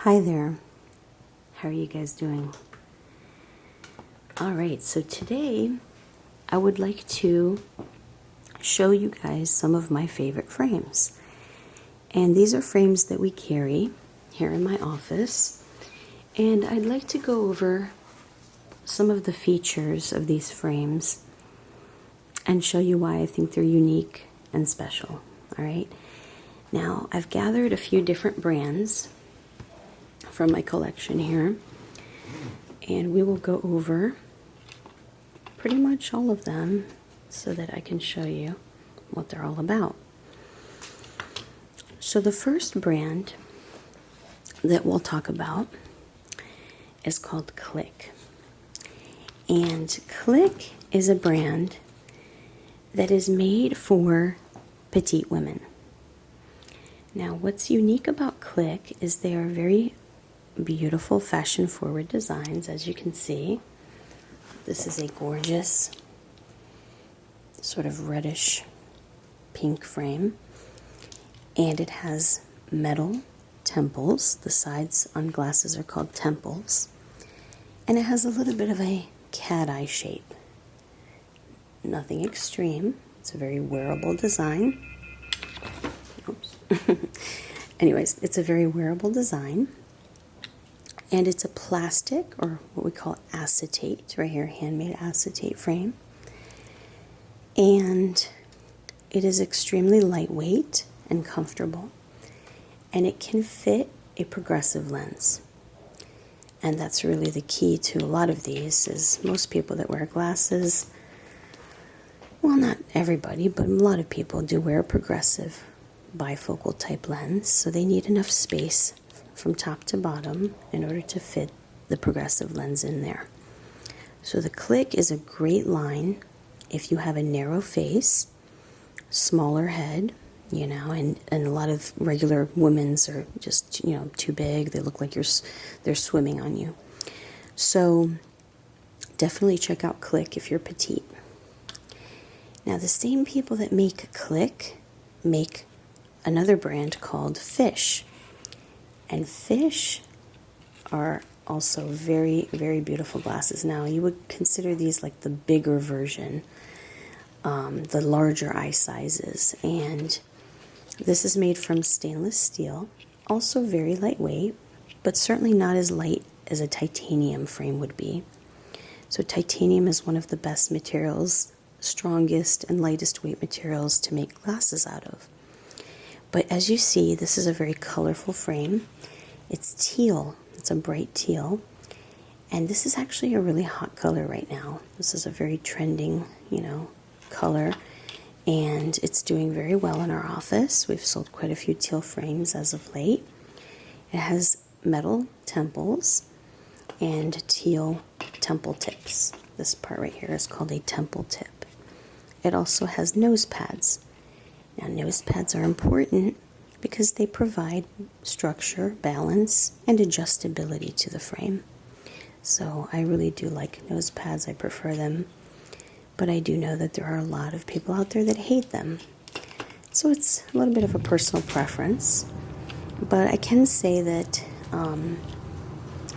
Hi there. How are you guys doing? Alright, so today I would like to show you guys some of my favorite frames. And these are frames that we carry here in my office. And I'd like to go over some of the features of these frames and show you why I think they're unique and special. Alright? Now, I've gathered a few different brands from my collection here, and we will go over pretty much all of them so that I can show you what they're all about. So the first brand that we'll talk about is called Click. And Click is a brand that is made for petite women. Now, what's unique about Click is they are very beautiful fashion-forward designs, as you can see. This is a gorgeous sort of reddish pink frame, and it has metal temples. The sides on glasses are called temples, and it has a little bit of a cat eye shape. Nothing extreme. It's a very wearable design. Oops. Anyways, it's a very wearable design. And it's a plastic, or what we call acetate, right here, handmade acetate frame. And it is extremely lightweight and comfortable. And it can fit a progressive lens. And that's really the key to a lot of these, is most people that wear glasses, well, not everybody, but a lot of people do wear a progressive bifocal type lens, so they need enough space from top to bottom in order to fit the progressive lens in there. So the Click is a great line if you have a narrow face, smaller head, and a lot of regular women's are just, too big. They look like they're swimming on you. So definitely check out Click if you're petite. Now, the same people that make Click make another brand called Fish. And Fish are also very, very beautiful glasses. Now, you would consider these like the bigger version, the larger eye sizes. And this is made from stainless steel, also very lightweight, but certainly not as light as a titanium frame would be. So titanium is one of the best materials, strongest and lightest weight materials to make glasses out of. But as you see, this is a very colorful frame. It's teal. It's a bright teal. And this is actually a really hot color right now. This is a very trending, color. And it's doing very well in our office. We've sold quite a few teal frames as of late. It has metal temples and teal temple tips. This part right here is called a temple tip. It also has nose pads. Now, nose pads are important because they provide structure, balance, and adjustability to the frame. So I really do like nose pads. I prefer them. But I do know that there are a lot of people out there that hate them. So it's a little bit of a personal preference. But I can say that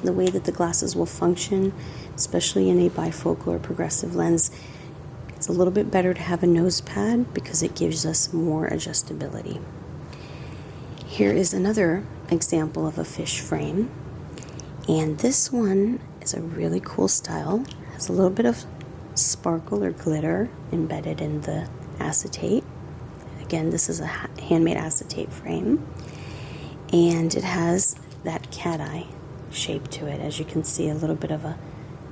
the way that the glasses will function, especially in a bifocal or progressive lens, it's a little bit better to have a nose pad because it gives us more adjustability. Here is another example of a Fish frame. And this one is a really cool style. It has a little bit of sparkle or glitter embedded in the acetate. Again, this is a handmade acetate frame. And it has that cat eye shape to it. As you can see, a little bit of a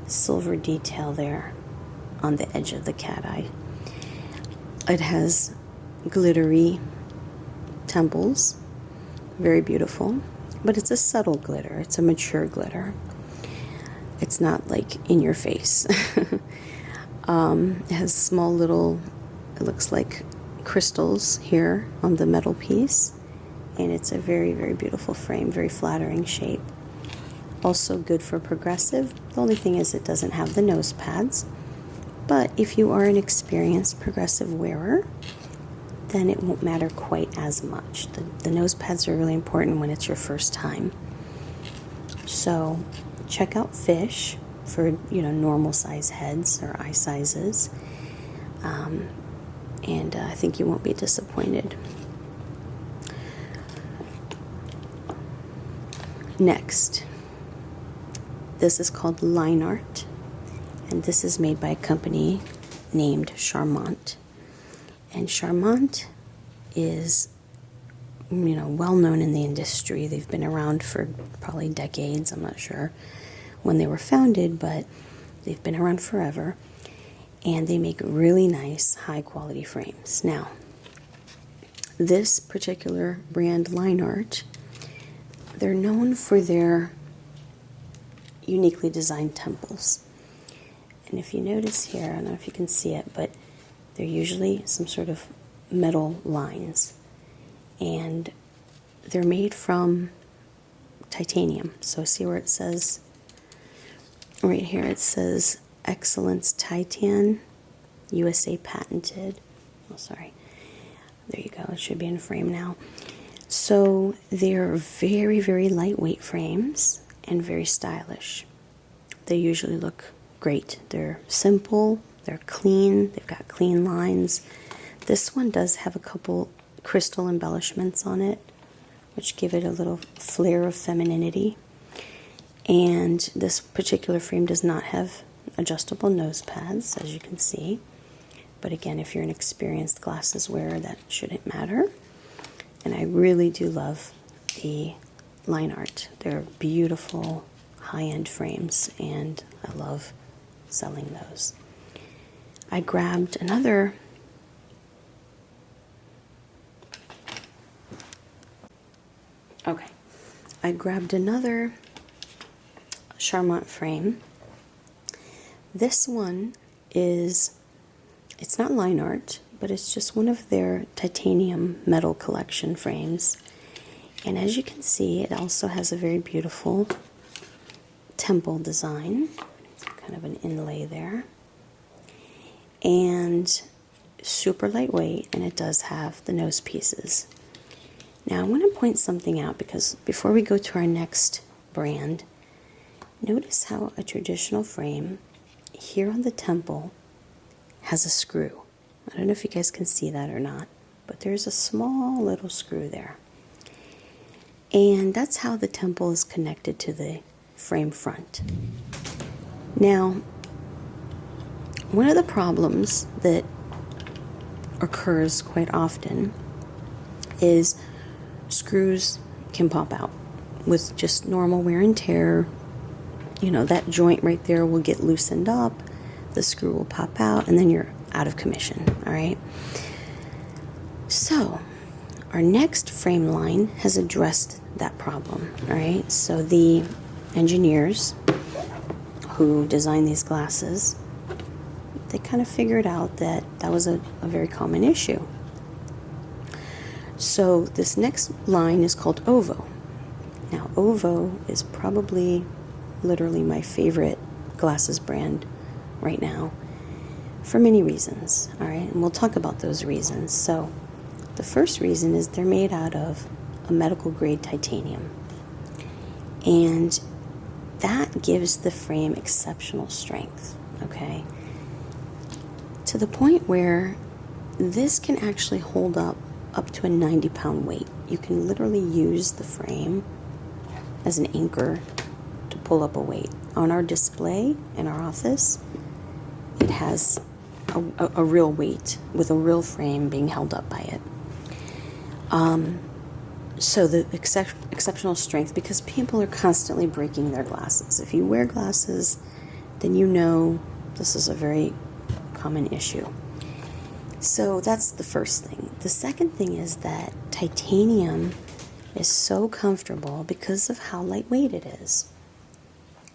silver detail there on the edge of the cat eye. It has glittery temples, very beautiful, but it's a subtle glitter. It's a mature glitter. It's not like in your face. It has small little, it looks like crystals here on the metal piece, and it's a very, very beautiful frame, very flattering shape. Also good for progressive. The only thing is it doesn't have the nose pads. But if you are an experienced progressive wearer, then it won't matter quite as much. The nose pads are really important when it's your first time. So check out Fish for, normal size heads or eye sizes. And I think you won't be disappointed. Next, this is called Line Art, and this is made by a company named Charmant. And Charmant is, well known in the industry. They've been around for probably decades. I'm not sure when they were founded, but they've been around forever. And they make really nice, high quality frames. Now, this particular brand, Line Art, they're known for their uniquely designed temples. And if you notice here, I don't know if you can see it, but they're usually some sort of metal lines. And they're made from titanium. So see where it says, right here, it says Excellence Titan, USA patented. Oh, sorry. There you go. It should be in frame now. So they're very, very lightweight frames and very stylish. They usually look great. They're simple, they're clean, they've got clean lines. This one does have a couple crystal embellishments on it, which give it a little flair of femininity. And this particular frame does not have adjustable nose pads, as you can see. But again, if you're an experienced glasses wearer, that shouldn't matter. And I really do love the Line Art. They're beautiful, high-end frames, and I love selling those. I grabbed another Charmant frame. This one it's not Line Art, but it's just one of their titanium metal collection frames. And as you can see, it also has a very beautiful temple design, kind of an inlay there, and super lightweight, and it does have the nose pieces. Now I want to point something out, because before we go to our next brand, notice how a traditional frame here on the temple has a screw. I don't know if you guys can see that or not, but there's a small little screw there. And that's how the temple is connected to the frame front. Now, one of the problems that occurs quite often is screws can pop out with just normal wear and tear. That joint right there will get loosened up, the screw will pop out, and then you're out of commission, all right? So, our next frame line has addressed that problem, all right? So the engineers who designed these glasses, they kind of figured out that that was a very common issue. So this next line is called Ovo. Now, Ovo is probably literally my favorite glasses brand right now for many reasons, all right? And we'll talk about those reasons. So the first reason is they're made out of a medical grade titanium. And that gives the frame exceptional strength, okay? To the point where this can actually hold up to a 90-pound weight. You can literally use the frame as an anchor to pull up a weight. On our display in our office, it has a real weight with a real frame being held up by it. So the exceptional strength, because people are constantly breaking their glasses. If you wear glasses, then you know this is a very common issue. So that's the first thing. The second thing is that titanium is so comfortable because of how lightweight it is.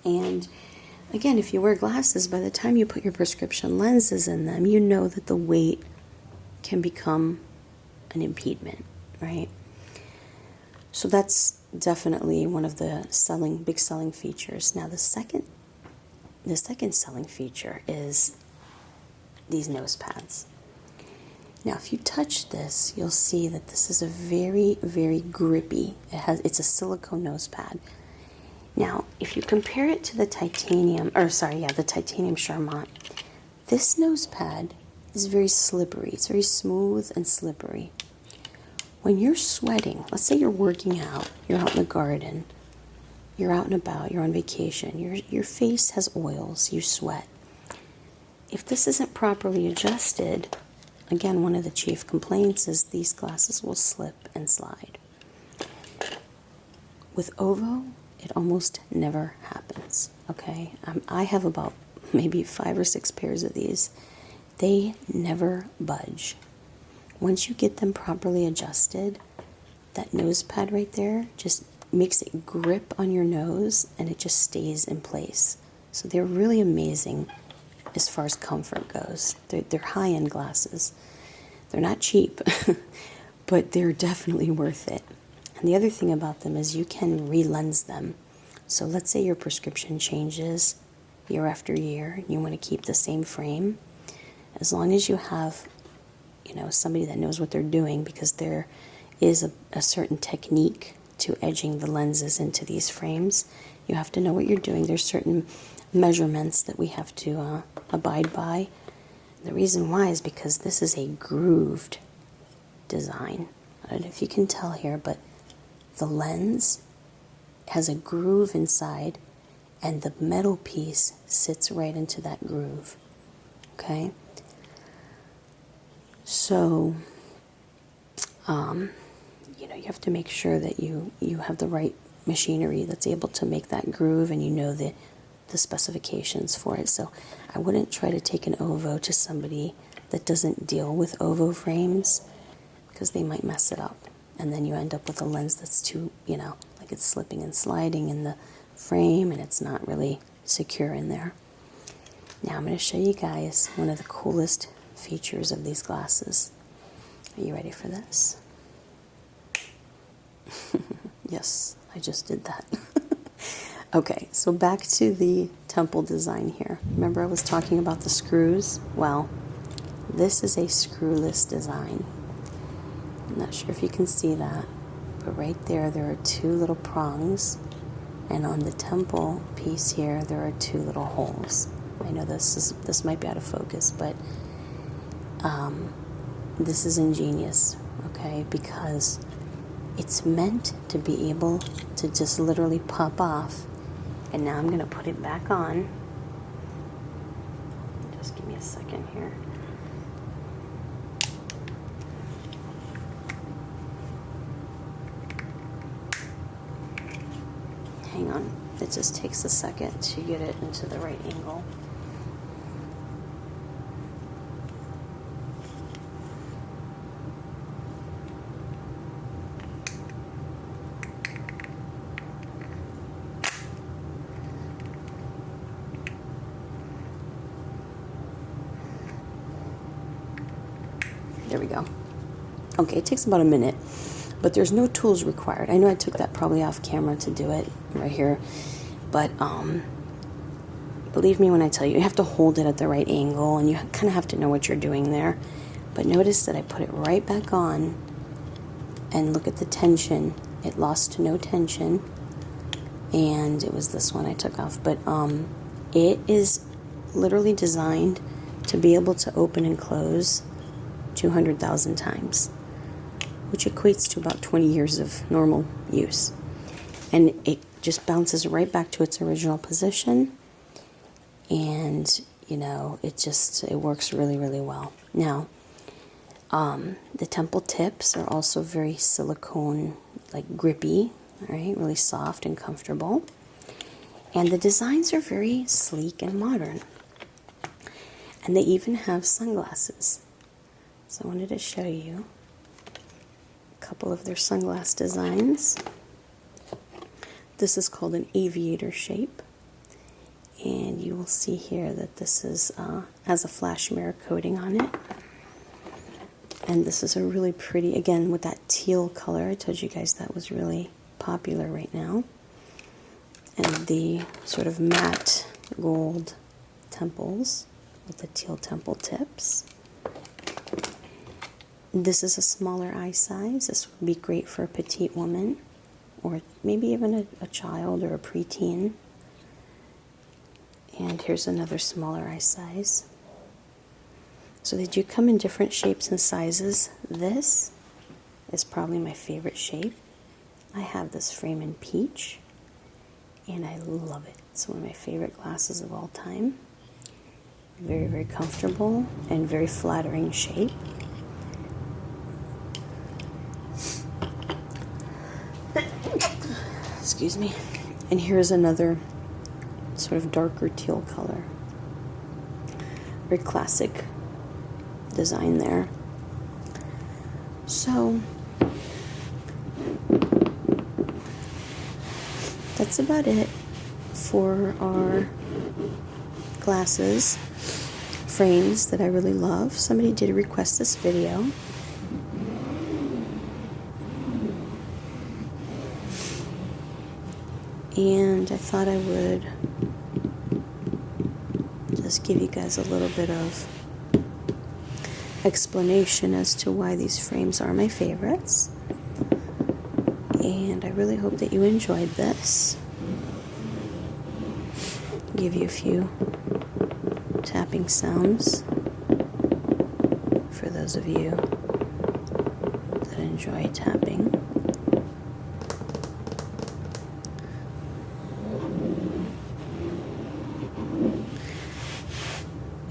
And again, if you wear glasses, by the time you put your prescription lenses in them, you know that the weight can become an impediment, right? So that's definitely one of the big selling features. Now the second selling feature is these nose pads. Now if you touch this, you'll see that this is a very, very grippy. It's a silicone nose pad. Now, if you compare it to the titanium, the titanium Charmant, this nose pad is very slippery. It's very smooth and slippery. When you're sweating, let's say you're working out, you're out in the garden, you're out and about, you're on vacation, your face has oils, you sweat. If this isn't properly adjusted, again, one of the chief complaints is these glasses will slip and slide. With Ovo, it almost never happens, okay? I have about maybe 5 or 6 pairs of these. They never budge. Once you get them properly adjusted, that nose pad right there just makes it grip on your nose and it just stays in place. So they're really amazing as far as comfort goes. They're high-end glasses. They're not cheap, but they're definitely worth it. And the other thing about them is you can re-lens them. So let's say your prescription changes year after year, and you want to keep the same frame. As long as you have, somebody that knows what they're doing, because there is a certain technique to edging the lenses into these frames. You have to know what you're doing. There's certain measurements that we have to abide by. The reason why is because this is a grooved design. I don't know if you can tell here, but the lens has a groove inside, and the metal piece sits right into that groove. Okay? So, you have to make sure that you have the right machinery that's able to make that groove, and you know the specifications for it. So I wouldn't try to take an Ovo to somebody that doesn't deal with Ovo frames, because they might mess it up. And then you end up with a lens that's too, like it's slipping and sliding in the frame, and it's not really secure in there. Now I'm going to show you guys one of the coolest features of these glasses. Are you ready for this? Yes, I just did that. Okay, so back to the temple design here. Remember I was talking about the screws? Well, this is a screwless design. I'm not sure if you can see that, but right there are 2 little prongs, and on the temple piece here there are 2 little holes. I know this might be out of focus, but this is ingenious, okay, because it's meant to be able to just literally pop off. And now I'm going to put it back on. Just give me a second here. Hang on. It just takes a second to get it into the right angle. There we go. Okay, it takes about a minute, but there's no tools required. I know I took that probably off camera to do it right here, but believe me when I tell you, you have to hold it at the right angle, and you kind of have to know what you're doing there. But notice that I put it right back on, and look at the tension. It lost no tension, and it was this one I took off. But it is literally designed to be able to open and close 200,000 times, which equates to about 20 years of normal use. And it just bounces right back to its original position, and it works really, really well. Now, the temple tips are also very silicone, like grippy, right? Really soft and comfortable. And the designs are very sleek and modern. And they even have sunglasses. So I wanted to show you a couple of their sunglass designs. This is called an aviator shape. And you will see here that this has a flash mirror coating on it. And this is a really pretty, again, with that teal color. I told you guys that was really popular right now. And the sort of matte gold temples with the teal temple tips. This is a smaller eye size. This would be great for a petite woman or maybe even a child or a preteen. And here's another smaller eye size. So they do come in different shapes and sizes. This is probably my favorite shape. I have this frame in peach, and I love it. It's one of my favorite glasses of all time. Very, very comfortable and very flattering shape. Excuse me. And here's another sort of darker teal color. Very classic design there. So that's about it for our glasses frames that I really love. Somebody did request this video. And I thought I would just give you guys a little bit of explanation as to why these frames are my favorites. And I really hope that you enjoyed this. Give you a few tapping sounds for those of you that enjoy tapping.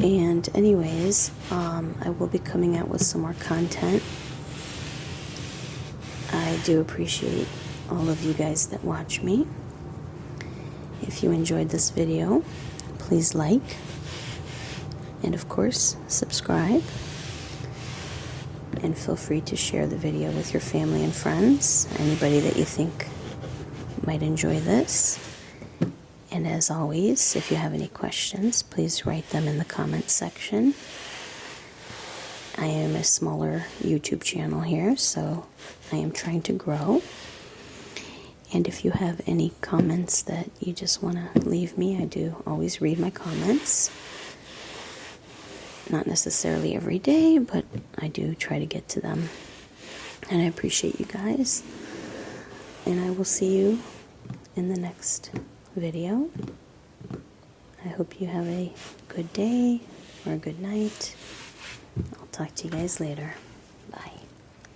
And anyways, I will be coming out with some more content. I do appreciate all of you guys that watch me. If you enjoyed this video, please like, and of course, subscribe. And feel free to share the video with your family and friends, anybody that you think might enjoy this. And as always, if you have any questions, please write them in the comments section. I am a smaller YouTube channel here, so I am trying to grow. And if you have any comments that you just want to leave me, I do always read my comments. Not necessarily every day, but I do try to get to them. And I appreciate you guys. And I will see you in the next video. I hope you have a good day or a good night. I'll talk to you guys later.